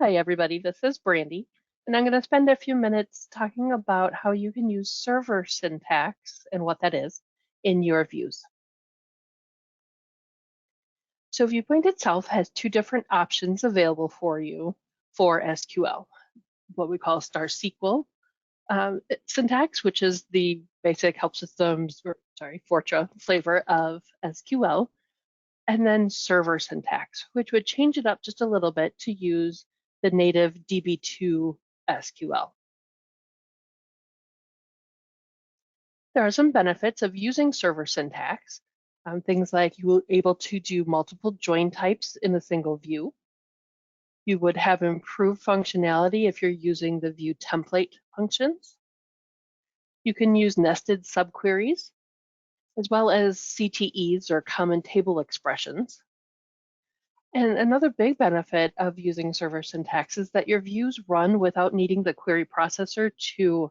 Hi, everybody. This is Brandy, and I'm going to spend a few minutes talking about how you can use server syntax and what that is in your views. So Viewpoint itself has two different options available for you for SQL, what we call star SQL syntax, which is the basic help systems, Fortra flavor of SQL, and then server syntax, which would change it up just a little bit to use the native DB2 SQL. There are some benefits of using server syntax. Things like you will be able to do multiple join types in a single view. You would have improved functionality if you're using the view template functions. You can use nested subqueries, as well as CTEs or common table expressions. And another big benefit of using server syntax is that your views run without needing the query processor to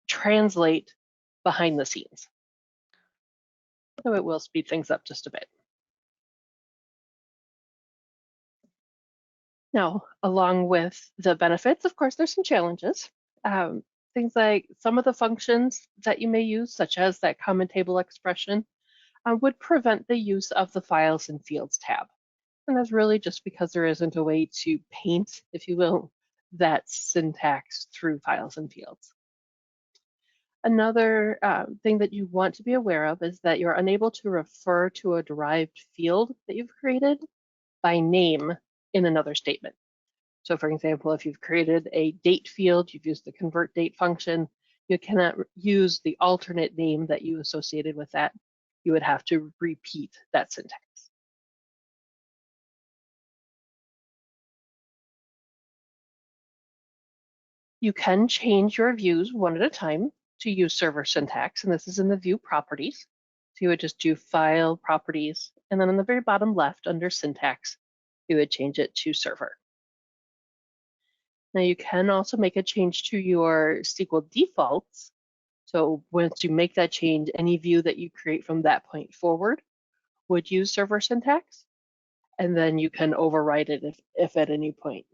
translate behind the scenes. So it will speed things up just a bit. Now, along with the benefits, of course, there's some challenges. Things like some of the functions that you may use, such as that common table expression, would prevent the use of the Files and Fields tab. And that's really just because there isn't a way to paint, if you will, that syntax through Files and Fields. Another thing that you want to be aware of is that you're unable to refer to a derived field that you've created by name in another statement. So for example, if you've created a date field, you've used the convert date function, you cannot use the alternate name that you associated with that. You would have to repeat that syntax. You can change your views one at a time to use server syntax, and this is in the view properties. So you would just do file properties, and then on the very bottom left under syntax, you would change it to server. Now you can also make a change to your SQL defaults. So once you make that change, any view that you create from that point forward would use server syntax, and then you can override it if at any point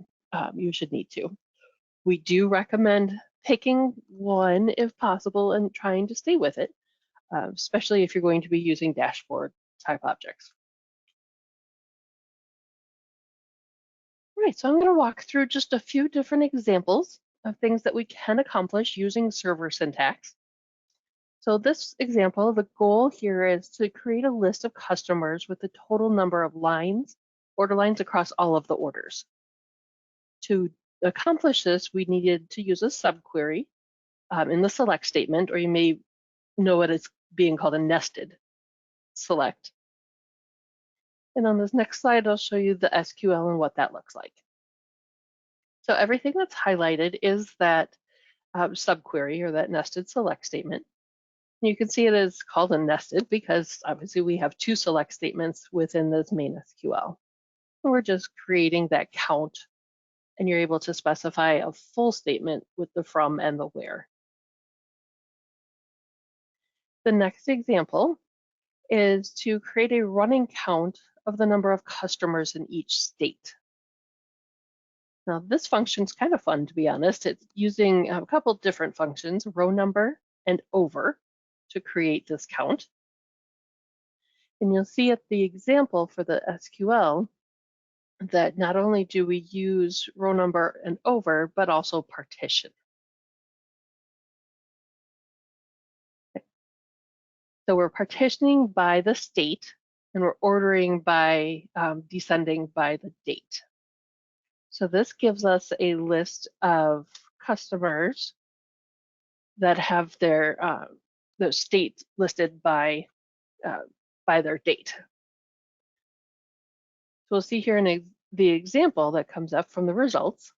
you should need to. We do recommend picking one if possible and trying to stay with it, especially if you're going to be using dashboard type objects. All right, so I'm going to walk through just a few different examples of things that we can accomplish using server syntax. So this example, the goal here is to create a list of customers with the total number of lines, order lines across all of the orders. To accomplish this, we needed to use a subquery in the select statement, or you may know it as being called a nested select. And on this next slide, I'll show you the SQL and what that looks like. So everything that's highlighted is that subquery or that nested select statement. And you can see it is called a nested because obviously we have two select statements within this main SQL. And we're just creating that count, and you're able to specify a full statement with the from and the where. The next example is to create a running count of the number of customers in each state. Now this function's kind of fun, to be honest. It's using a couple different functions, row number and over, to create this count. And you'll see at the example for the SQL that not only do we use row number and over, but also partition. So we're partitioning by the state, and we're ordering by descending by the date. So this gives us a list of customers that have their state listed by their date. So we'll see here in the example that comes up from the results.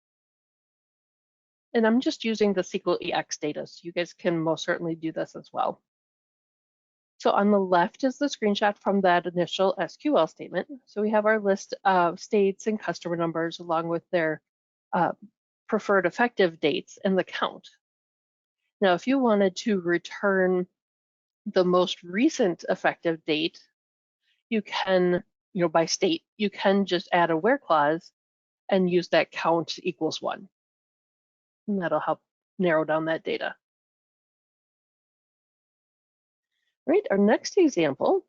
And I'm just using the SQL EX data, so you guys can most certainly do this as well. So on the left is the screenshot from that initial SQL statement. So we have our list of states and customer numbers along with their preferred effective dates and the count. Now, if you wanted to return the most recent effective date, you can, by state, you can just add a where clause and use that count equals 1. And that'll help narrow down that data. All right, our next example.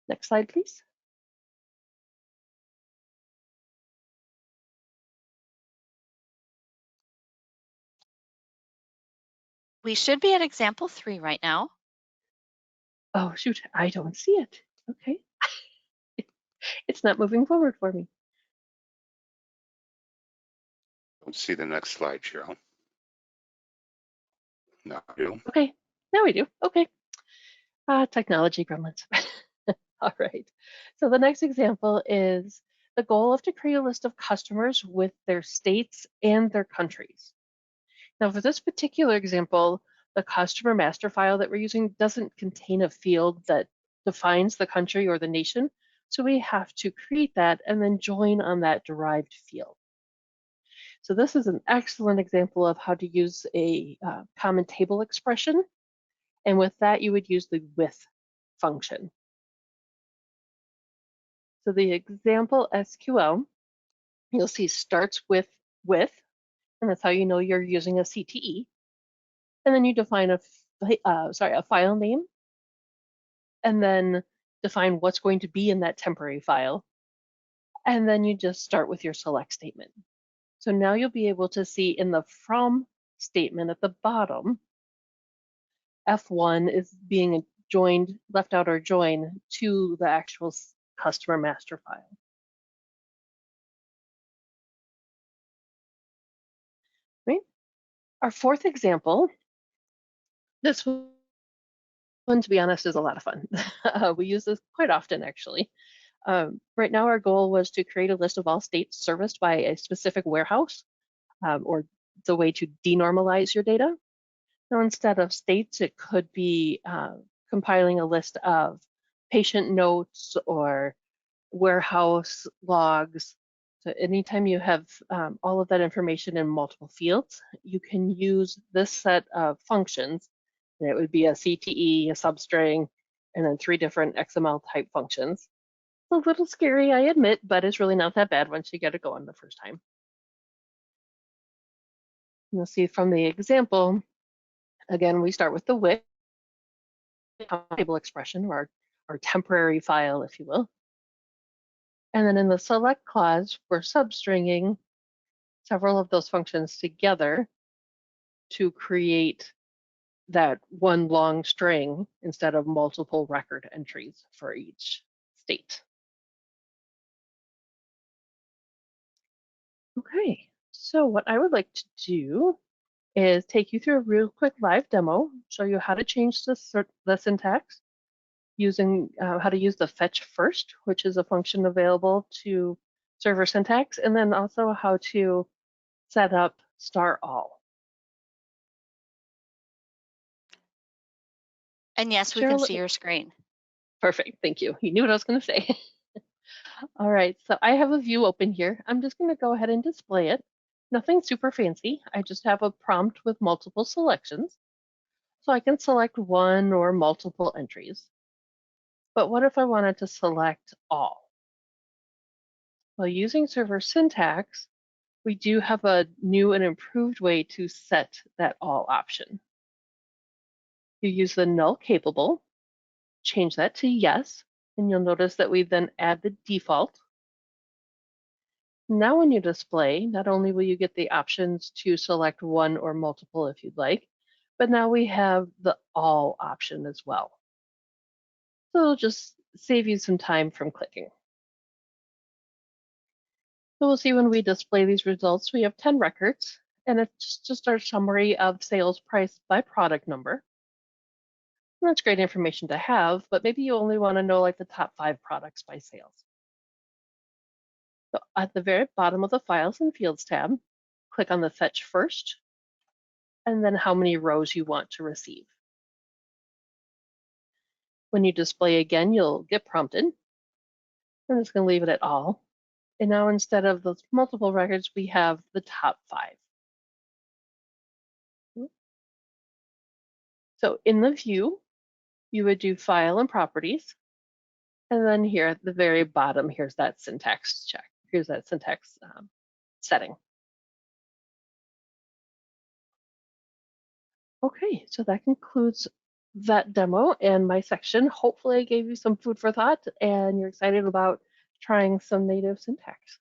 Next slide, please. We should be at example 3 right now. Oh, shoot, I don't see it. Okay. It's not moving forward for me. Don't see the next slide, Cheryl. No, I do. Okay, now we do. Okay. Technology gremlins. All right. So the next example is the goal of to create a list of customers with their states and their countries. Now, for this particular example, the customer master file that we're using doesn't contain a field that defines the country or the nation. So we have to create that and then join on that derived field. So this is an excellent example of how to use a common table expression. And with that, you would use the with function. So the example SQL, you'll see starts with, and that's how you know you're using a CTE. And then you define a file name, and then define what's going to be in that temporary file. And then you just start with your select statement. So now you'll be able to see in the from statement at the bottom, F1 is being joined, left out or joined to the actual customer master file. Right? Our fourth example, this one, to be honest, is a lot of fun. We use this quite often, actually. Right now, our goal was to create a list of all states serviced by a specific warehouse, or the way to denormalize your data. Now, instead of states, it could be compiling a list of patient notes or warehouse logs. So anytime you have all of that information in multiple fields, you can use this set of functions. And it would be a CTE, a substring, and then 3 different XML type functions. It's a little scary, I admit, but it's really not that bad once you get it going the first time. You'll see from the example, again, we start with the with table expression, or our temporary file, if you will. And then in the select clause, we're substringing several of those functions together to create that one long string instead of multiple record entries for each state. Okay, so what I would like to do is take you through a real quick live demo, show you how to change the syntax using how to use the fetch first, which is a function available to server syntax, and then also how to set up star all. And yes, we can see your screen. Perfect, thank you. You knew what I was going to say. All right, so I have a view open here. I'm just going to go ahead and display it. Nothing super fancy. I just have a prompt with multiple selections. So I can select one or multiple entries. But what if I wanted to select all? Well, using server syntax, we do have a new and improved way to set that all option. You use the null capable, change that to yes, and you'll notice that we then add the default. Now when you display, not only will you get the options to select one or multiple if you'd like, but now we have the all option as well. So it'll just save you some time from clicking. So we'll see when we display these results, we have 10 records, and it's just our summary of sales price by product number. And that's great information to have, but maybe you only want to know like the top 5 products by sales. So at the very bottom of the Files and Fields tab, click on the Fetch First, and then how many rows you want to receive. When you display again, you'll get prompted. I'm just going to leave it at all. And now instead of those multiple records, we have the top 5. So in the view, you would do File and Properties. And then here at the very bottom, here's that syntax check. Here's that syntax setting. Okay, so that concludes that demo and my section. Hopefully I gave you some food for thought and you're excited about trying some native syntax.